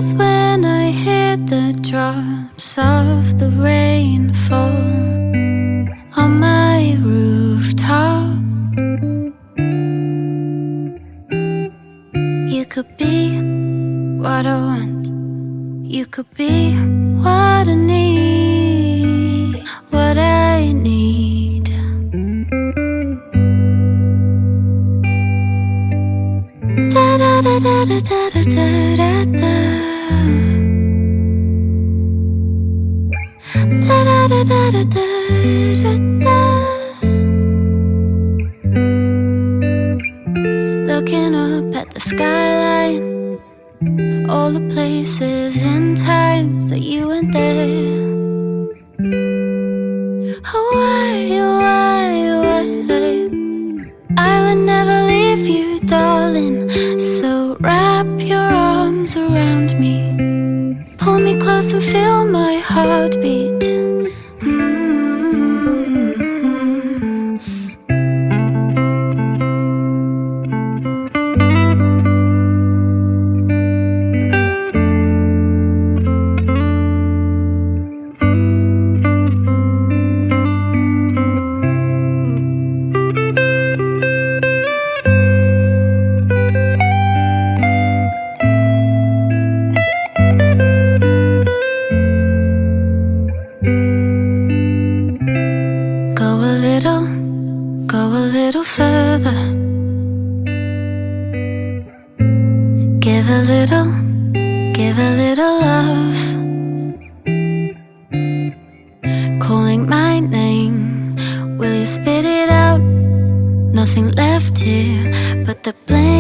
Just when I hear the drops of the rain fall on my rooftop, you could be what I want, you could be what I need, what I need. Da da da da da da da da da. Da da da da da da da. Looking up at the skyline, all the places and times that you weren't there. Why? I would never leave you, darling. So wrap your arms around me, pull me close and feel my heartbeat. Go a little further. Give a little love. Calling my name, will you spit it out? Nothing left here but the blame.